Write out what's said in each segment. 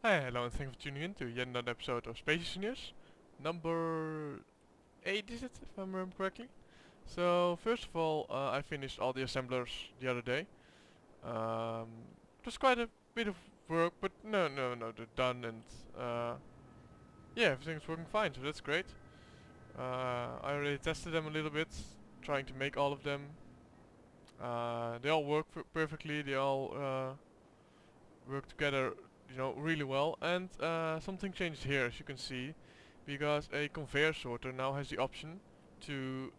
Hi, hello, and thank you for tuning in to yet another episode of Space Engineers. Number 8 is it, if I remember correctly? So, first of all, I finished all the assemblers the other day. It was quite a bit of work, but no, they're done, and yeah, everything's working fine, so that's great. I already tested them a little bit, trying to make all of them. They all work perfectly, they all work together, really well. And something changed here, as you can see, because a conveyor sorter now has the option to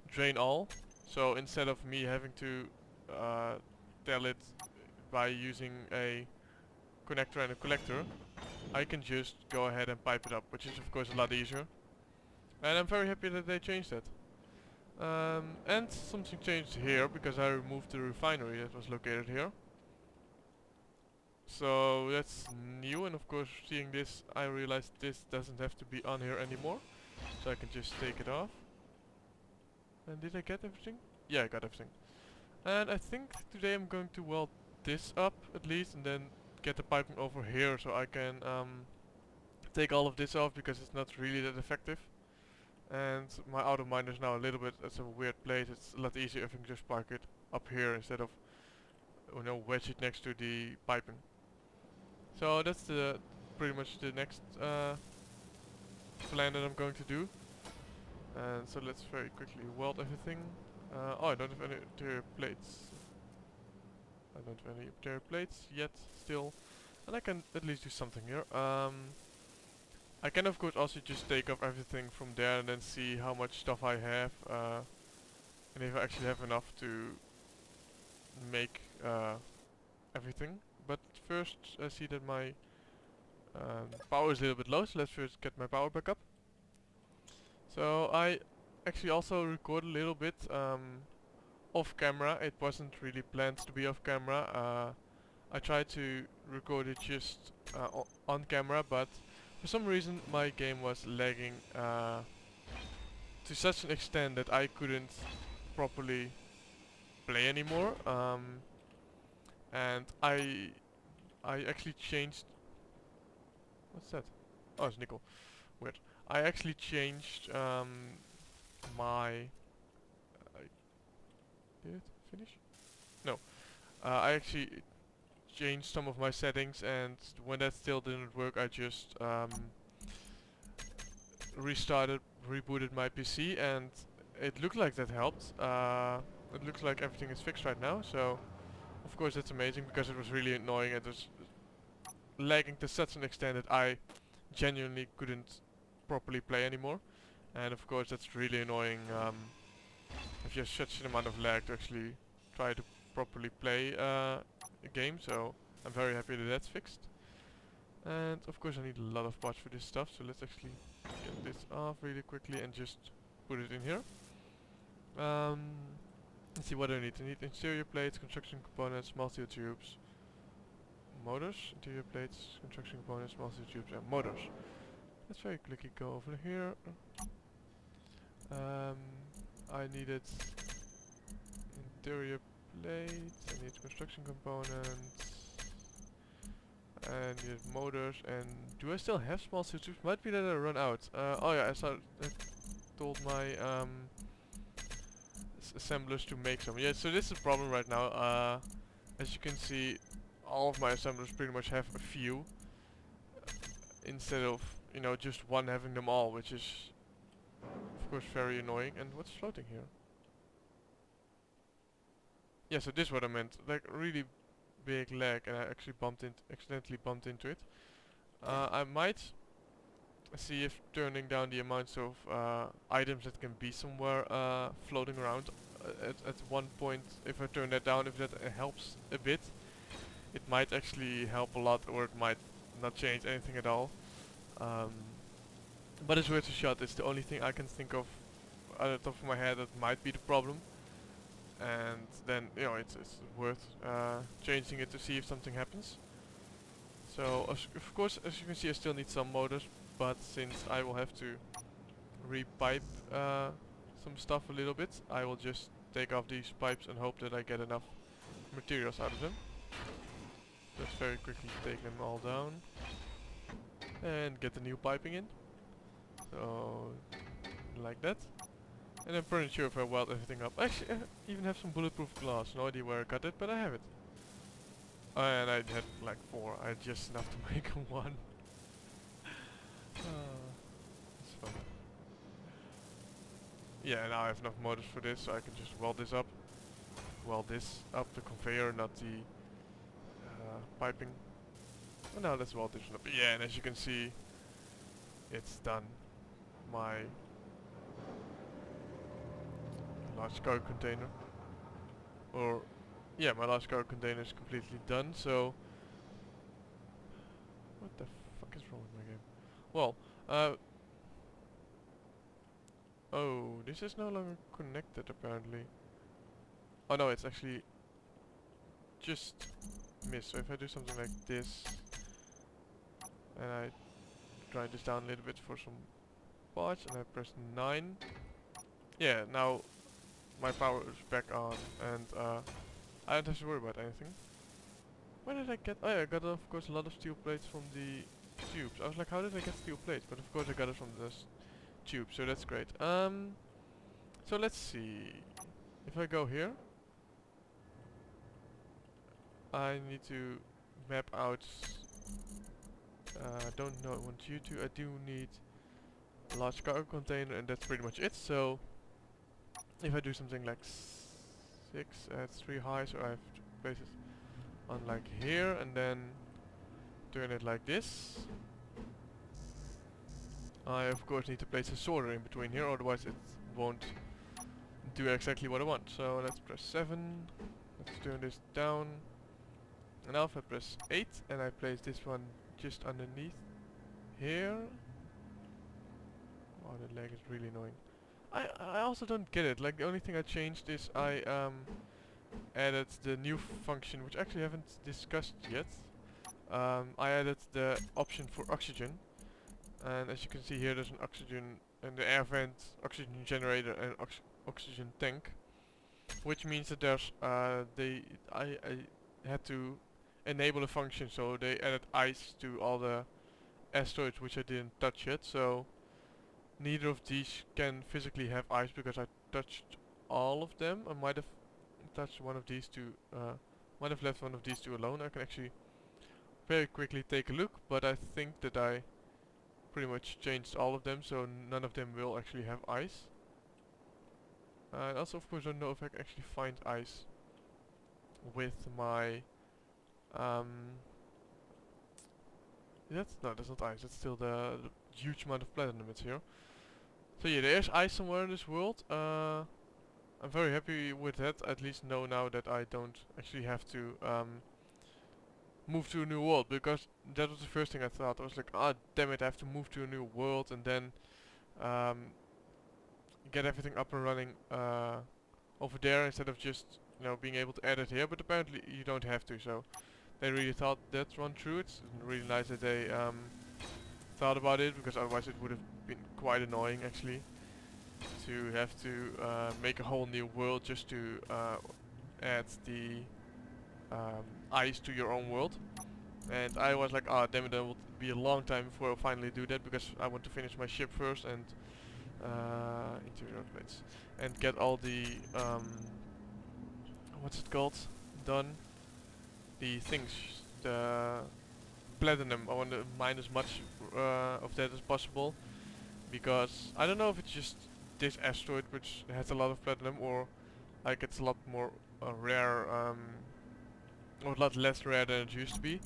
drain all. So instead of me having to tell it by using a connector and a collector, I can just go ahead and pipe it up, which is of course a lot easier. And I'm very happy that they changed that. And something changed here because I removed the refinery that was located here. So that's new, and of course seeing this I realized this doesn't have to be on here anymore. So I can just take it off. And did I get everything? Yeah, I got everything. And I think today I'm going to weld this up at least, and then get the piping over here so I can take all of this off because it's not really that effective. And my auto miner is now a little bit at a weird place. It's a lot easier if I can just park it up here instead of wedge it next to the piping. So that's pretty much the next plan that I'm going to do. And so let's very quickly weld everything. Oh, I don't have any interior plates. I don't have any interior plates yet, still. And I can at least do something here. I can of course also just take off everything from there and then see how much stuff I have. And if I actually have enough to make everything. But first I see that my power is a little bit low, so let's first get my power back up. So I actually also record a little bit off camera. It wasn't really planned to be off camera. I tried to record it just on camera, but for some reason my game was lagging to such an extent that I couldn't properly play anymore. And I actually changed. What's that? Oh, it's nickel. Weird. I actually changed my. Did it finish? No. I actually changed some of my settings, and when that still didn't work, I just rebooted my PC, and it looked like that helped. It looks like everything is fixed right now, so of course that's amazing because it was really annoying. It was lagging to such an extent that I genuinely couldn't properly play anymore. And of course that's really annoying if you have such an amount of lag to actually try to properly play a game. So I'm very happy that that's fixed. And of course I need a lot of parts for this stuff, so let's actually get this off really quickly and just put it in here. Let's see what I need. I need interior plates, construction components, small steel tubes, motors, interior plates, construction components, small steel tubes, and motors. Let's very quickly go over here. I needed interior plates, I need construction components, and needed motors, and do I still have small steel tubes? Might be that I run out. Oh yeah, I told my assemblers to make some. Yeah, so this is a problem right now. As you can see, all of my assemblers pretty much have a few instead of just one having them all, which is of course very annoying. And what's floating here? Yeah, so this is what I meant, like really big lag, and I actually accidentally bumped into it. I might see if turning down the amounts of items that can be somewhere floating around at one point, if I turn that down, if that helps a bit. It might actually help a lot, or it might not change anything at all. But it's worth a shot. It's the only thing I can think of out of the top of my head that might be the problem. And then, it's worth changing it to see if something happens. So, of course, as you can see, I still need some motors, but since I will have to repipe some stuff a little bit, I will just take off these pipes and hope that I get enough materials out of them. Let's very quickly take them all down and get the new piping in. So like that. And I'm pretty sure if I weld everything up. Actually, I even have some bulletproof glass. No idea where I got it, but I have it. And I had like 4. I had just enough to make one. It's fun. Yeah, now I have enough motors for this, so I can just weld this up. Weld this up the conveyor, not the piping. And now let's weld this one up. Yeah, and as you can see, it's done. My large cargo container. Or, yeah, my large cargo container is completely done, so... What the fuck is wrong with my game? Well, oh, this is no longer connected apparently. Oh no, it's actually just missed. So if I do something like this, and I grind this down a little bit for some parts, and I press 9. Yeah, now my power is back on, and I don't have to worry about anything. Where did I get? Oh yeah, I got of course a lot of steel plates from the tubes. I was like, how did I get steel plates? But of course I got it from the tube, so that's great. So let's see. If I go here, I need to map out. Don't know. I want you to. I do need a large cargo container, and that's pretty much it. So if I do something like 6 at 3 high, so I have to place it on like here, and then turn it like this. I of course need to place a sorter in between here, otherwise it won't do exactly what I want. So let's press 7. Let's turn this down. And now if I press 8 and I place this one just underneath here. Oh, that lag is really annoying. I also don't get it. Like the only thing I changed is I added the new function, which actually I haven't discussed yet. I added the option for oxygen, and as you can see here, there's an oxygen and the air vent, oxygen generator, and oxygen tank, which means that there's I had to enable a function, so they added ice to all the asteroids which I didn't touch yet. So neither of these can physically have ice because I touched all of them. I might have touched one of these two, might have left one of these two alone. I can actually very quickly take a look, but I think that I pretty much changed all of them, so none of them will actually have ice. And also of course I don't know if I can actually find ice with my no, that's not ice, that's still the huge amount of platinum that's here. So yeah, there is ice somewhere in this world. I'm very happy with that. At least know now that I don't actually have to move to a new world, because that was the first thing I thought. I was like, ah, damn it, I have to move to a new world and then get everything up and running over there instead of just, you know, being able to edit here. But apparently you don't have to, so they really thought that one through. It's really nice that they thought about it, because otherwise it would have been quite annoying actually to have to make a whole new world just to add the ice to your own world. And I was like, ah, damn it, that will be a long time before I finally do that, because I want to finish my ship first and interior plates and get all the what's it called, done. The things, the platinum. I want to mine as much of that as possible, because I don't know if it's just this asteroid which has a lot of platinum, or like it's a lot more rare, or a lot less rare than it used to be.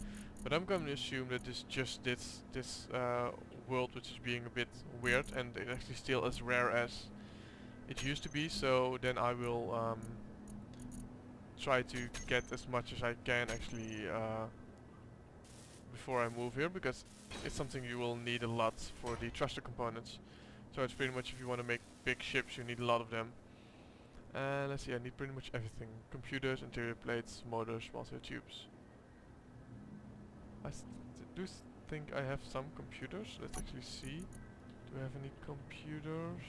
But I'm going to assume that it's just this world which is being a bit weird, and it's actually still as rare as it used to be. So then I will try to get as much as I can actually before I move here, because it's something you will need a lot for the thruster components. So it's pretty much, if you want to make big ships, you need a lot of them. And let's see, I need pretty much everything. Computers, interior plates, motors, small cell tubes. I do think I have some computers. Let's actually see. Do I have any computers?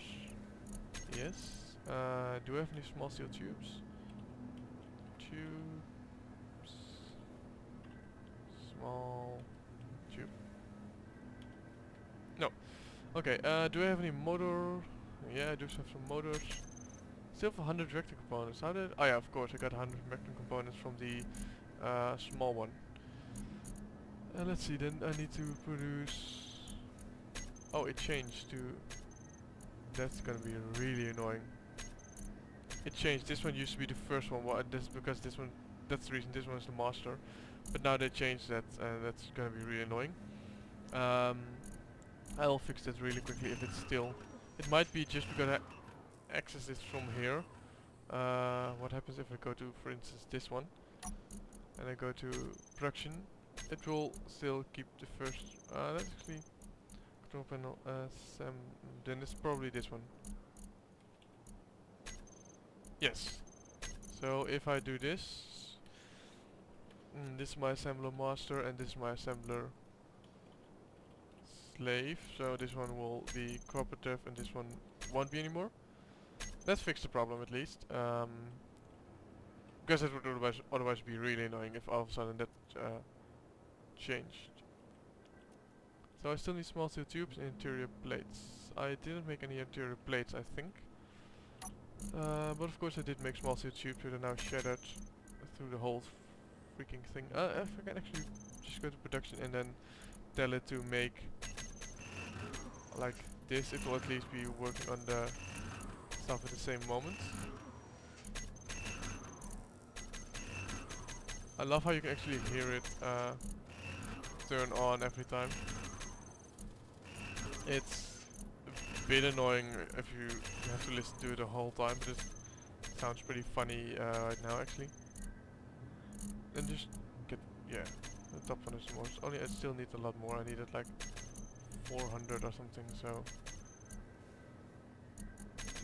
Yes. Do I have any small steel tubes? Tubes. small tube. No. Okay, do I have any motor? Yeah, I do have some motors. Still have 100 vector components. How did... Oh yeah, of course, I got 100 vector components from the small one. Let's see, then I need to produce... Oh, it changed to... That's gonna be really annoying. It changed. This one used to be the first one. Well, this because this one... That's the reason this one is the master. But now they changed that, and that's gonna be really annoying. I'll fix that really quickly if it's still... It might be just because I access this from here. What happens if I go to, for instance, this one? And I go to production. It will still keep the first... that's actually... Control panel, then it's probably this one. Yes. So if I do this... this is my assembler master and this is my assembler slave. So this one will be cooperative and this one won't be anymore. Let's fix the problem at least. Because it would otherwise be really annoying if all of a sudden that changed. So I still need small steel tubes and interior plates. I didn't make any interior plates, I think. But of course I did make small steel tubes that are now shattered through the whole freaking thing. If I can actually just go to production and then tell it to make like this, it will at least be working on the stuff at the same moment. I love how you can actually hear it turn on every time. It's a bit annoying if you have to listen to it the whole time, but it sounds pretty funny right now actually. And just get, yeah, the top one is the most. Only I still need a lot more. I needed like 400 or something, so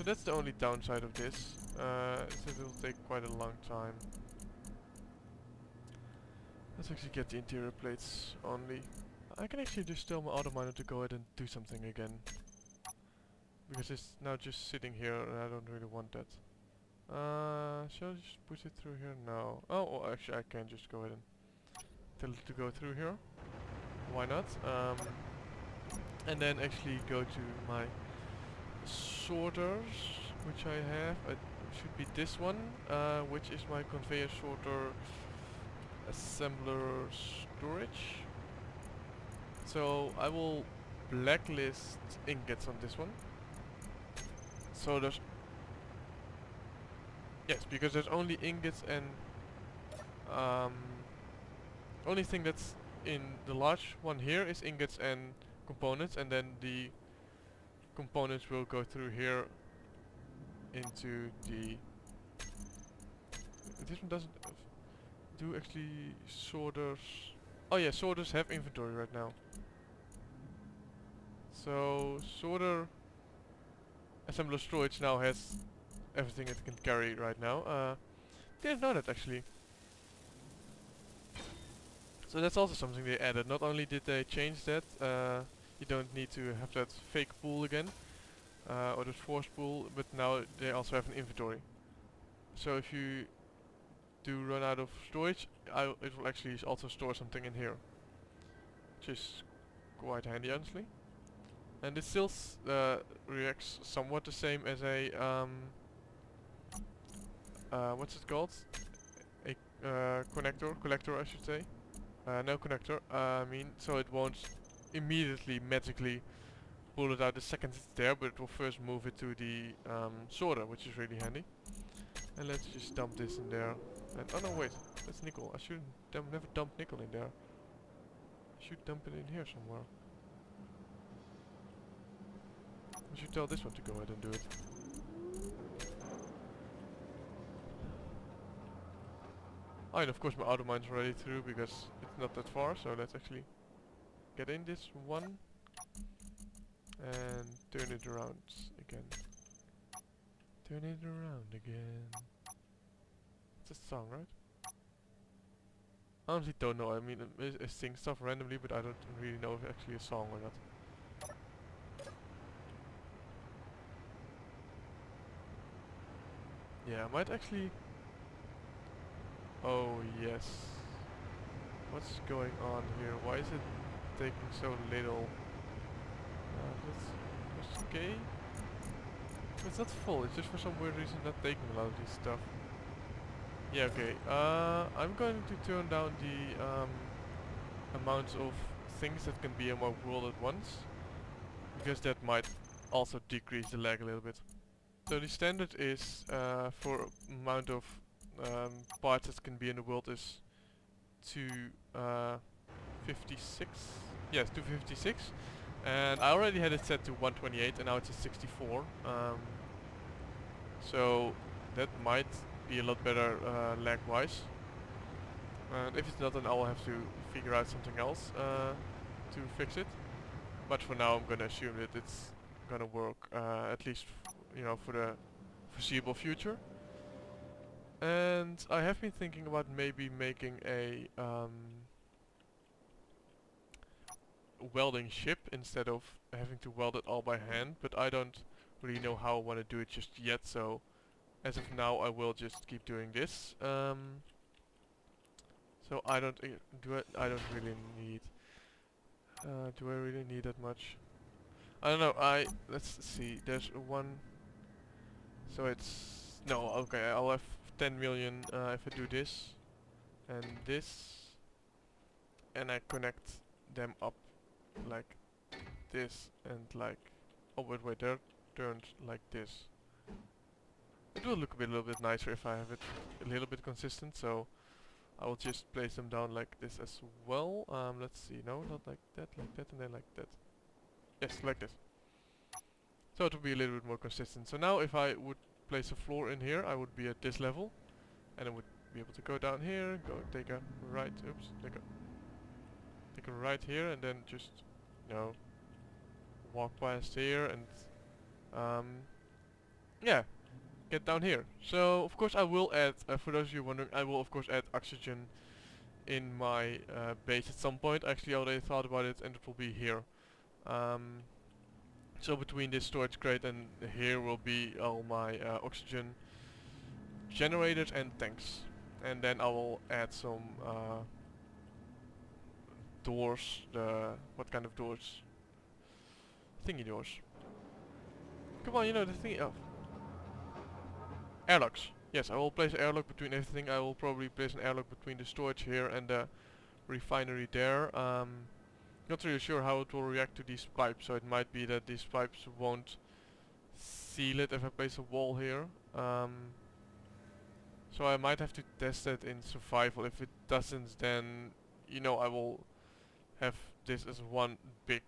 that's the only downside of this. So it will take quite a long time. Let's actually get the interior plates only. I can actually just tell my auto miner to go ahead and do something again. Because it's now just sitting here and I don't really want that. Shall I just push it through here? No. Oh, well, actually I can just go ahead and tell it to go through here. Why not? And then actually go to my sorters, which I have. It should be this one, which is my conveyor sorter assembler storage. So I will blacklist ingots on this one. So there's... Yes, because there's only ingots and... only thing that's in the large one here is ingots and components, and then the components will go through here into the... This one doesn't do actually sorters... Oh yeah, sorters have inventory right now. So sorter assembler storage now has everything it can carry right now. Didn't know that actually. So that's also something they added. Not only did they change that, you don't need to have that fake pool again, or the force pool, but now they also have an inventory. So if you do run out of storage, it will actually also store something in here, which is quite handy honestly. And it still reacts somewhat the same as a what's it called? A collector I should say. No connector, I mean, so it won't immediately magically pull it out the second it's there, but it will first move it to the sorter, which is really handy. And let's just dump this in there. And oh no, wait, that's nickel. I shouldn't never dump nickel in there. I should dump it in here somewhere. I should tell this one to go ahead and do it. Oh, and of course my auto mine's already through because it's not that far, so let's actually get in this one and turn it around again. Turn it around again. It's a song, right? I honestly don't know. I mean, I sing stuff randomly, but I don't really know if it's actually a song or not. Yeah, I might actually... Oh, yes. What's going on here? Why is it taking so little? That's okay. It's not full, it's just for some weird reason not taking a lot of this stuff. Yeah, okay. I'm going to turn down the amount of things that can be in my world at once, because that might also decrease the lag a little bit. So the standard is for amount of parts that can be in the world is 256. Yes, 256. And I already had it set to 128 and now it's at 64. So that might be a lot better lag wise. And if it's not, then I will have to figure out something else to fix it. But for now I'm gonna assume that it's gonna work at least for the foreseeable future. And I have been thinking about maybe making a welding ship instead of having to weld it all by hand, but I don't really know how I want to do it just yet, so as of now I will just keep doing this. So I don't I don't really need do I really need that much? I don't know. Let's see. There's one. So it's no. Okay, I'll have 10 million if I do this and this, and I connect them up like this and like. Oh wait, they're turned like this. It will look a little bit nicer if I have it a little bit consistent. So I will just place them down like this as well. Let's see. No, not like that, and then like that. Yes, like this. So it will be a little bit more consistent. So now if I would place a floor in here, I would be at this level. And I would be able to go down here, take a right, take a right here, and then just, walk past here and, yeah, get down here. So of course I will add, for those of you wondering, I will of course add oxygen in my base at some point. Actually I already thought about it, and it will be here. So between this storage crate and here will be all my oxygen generators and tanks. And then I will add some doors. What kind of doors? Thingy doors. Come on, the thing. Oh. Airlocks. Yes, I will place an airlock between everything. I will probably place an airlock between the storage here and the refinery there. Not really sure how it will react to these pipes, so it might be that these pipes won't seal it if I place a wall here. So I might have to test it in survival. If it doesn't, then I will have this as one big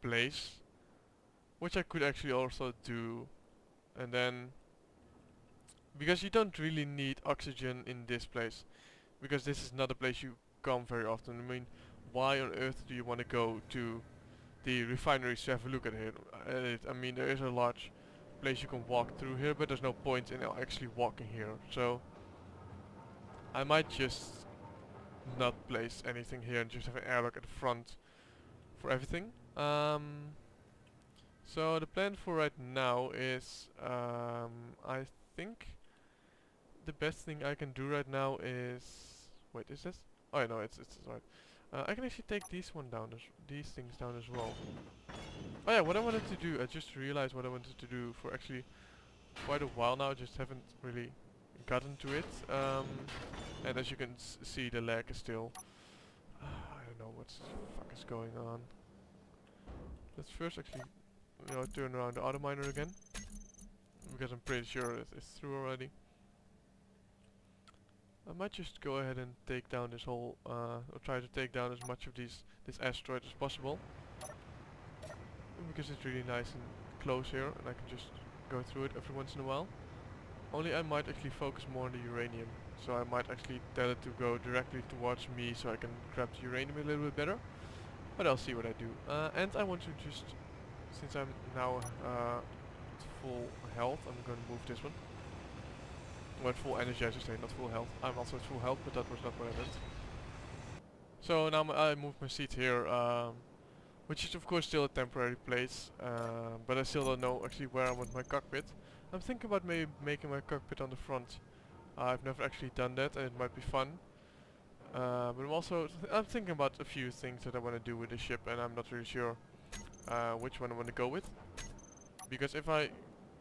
place, which I could actually also do. And then, because you don't really need oxygen in this place, because this is not a place you come very often. I mean, why on earth do you want to go to the refineries to have a look at it? I mean, there is a large place you can walk through here, but there's no point in actually walking here. So I might just not place anything here and just have an airlock at the front for everything. So the plan for right now is, I think the best thing I can do right now is, wait, is this? Oh yeah, no, it's right. I can actually take these things down as well. Oh yeah, what I wanted to do, I just realized what I wanted to do for actually quite a while now, just haven't really gotten to it. And as you can see, the lag is still, I don't know what the fuck is going on. Let's first actually, turn around the auto miner again, because I'm pretty sure it's through already. I might just go ahead and take down this whole, or try to take down as much of this asteroid as possible, because it's really nice and close here, and I can just go through it every once in a while. Only I might actually focus more on the uranium, so I might actually tell it to go directly towards me, so I can grab the uranium a little bit better. But I'll see what I do. And I want to just, since I'm now at full health, I'm going to move this one. Well, at full energy I should say, not full health. I'm also at full health, but that was not what I meant. So now I moved my seat here, which is of course still a temporary place, but I still don't know actually where I want my cockpit. I'm thinking about maybe making my cockpit on the front. I've never actually done that, and it might be fun. But I'm thinking about a few things that I want to do with the ship, and I'm not really sure which one I want to go with. Because if I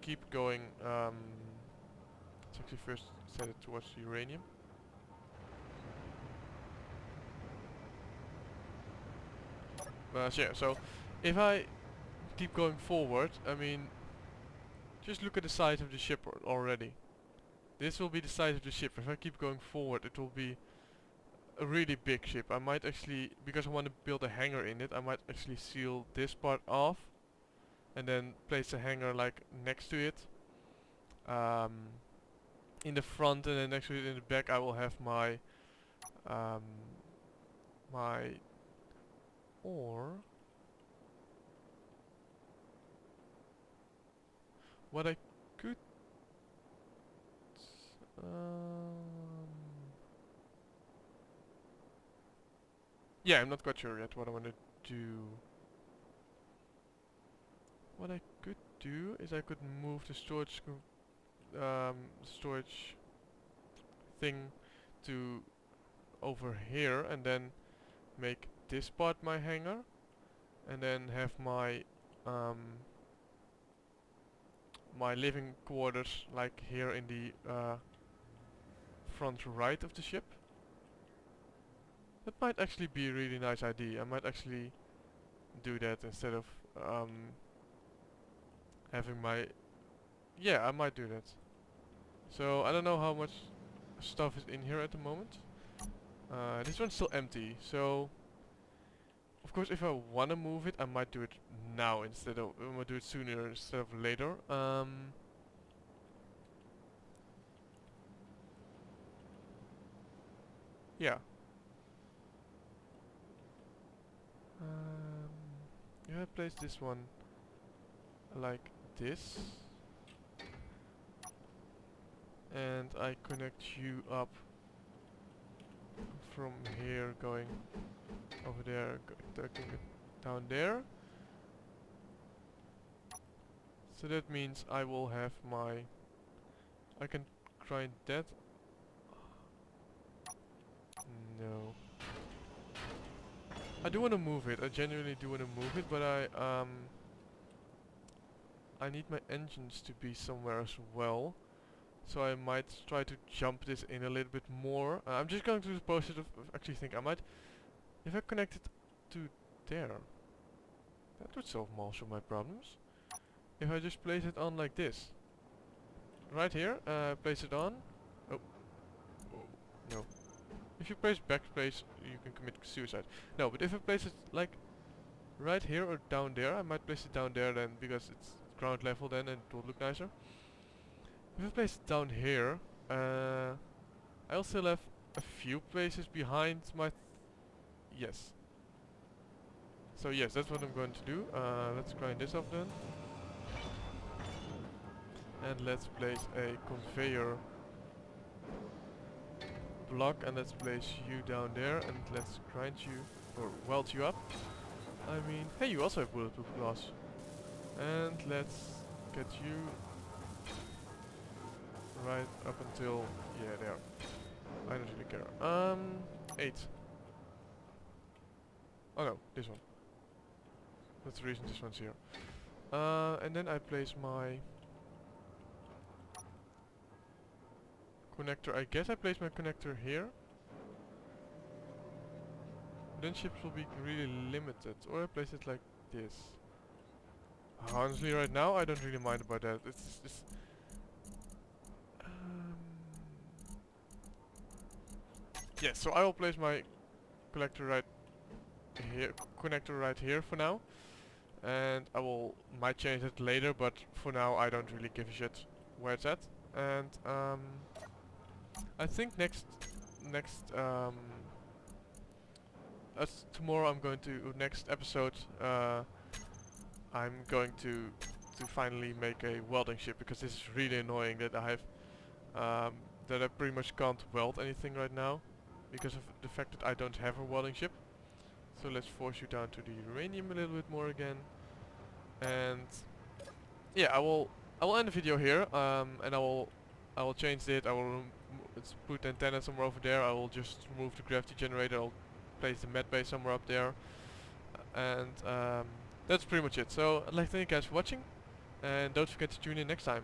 keep going, let's actually first set it towards uranium. So yeah, so if I keep going forward, I mean, just look at the size of the ship already. This will be the size of the ship. If I keep going forward, it will be a really big ship. I might actually, because I want to build a hangar in it, I might actually seal this part off and then place a hangar like next to it. In the front, and then next to it in the back I will have my my or what I could yeah, I'm not quite sure yet what I want to do. What I could do is I could move the storage thing to over here, and then make this part my hangar, and then have my my living quarters like here in the front right of the ship. That might actually be a really nice idea. I might actually do that instead of having my... Yeah, I might do that. So I don't know how much stuff is in here at the moment. This one's still empty, so of course if I wanna move it I might do it now instead of... I might do it sooner instead of later. Yeah. You have placed this one like this, and I connect you up from here going over there, taking it down there. So that means I will have my... I can grind that. No. I do want to move it. I genuinely do want to move it, but I need my engines to be somewhere as well. So I might try to jump this in a little bit more. I'm just going through the process of actually think I might... If I connect it to there, that would solve most of my problems. If I just place it on like this. Right here, place it on. Oh. No. If you press backspace, you can commit suicide. No, but if I place it like right here or down there, I might place it down there then, because it's ground level then and it will look nicer. If I place it down here, I'll still have a few places behind my... Yes. So yes, that's what I'm going to do. Let's grind this up then. And let's place a conveyor block, and let's place you down there, and let's grind you, or weld you up. I mean, hey, you also have bulletproof glass. And let's get you right up until, yeah, there. I don't really care. 8. Oh no, this one. That's the reason this one's here. And then I place my connector. I guess I place my connector here. Then ships will be really limited. Or I place it like this. Honestly, right now I don't really mind about that. It's just yes, so I will place my connector right here for now, and might change it later, but for now I don't really give a shit where it's at. And I think next tomorrow I'm going to next episode I'm going to finally make a welding ship, because this is really annoying that I have that I pretty much can't weld anything right now because of the fact that I don't have a welding ship. So let's force you down to the uranium a little bit more again, and yeah, I will end the video here, and I will change it. I will put the antenna somewhere over there. I will just remove the gravity generator. I'll place the med bay somewhere up there, and that's pretty much it. So I'd like to thank you guys for watching, and don't forget to tune in next time.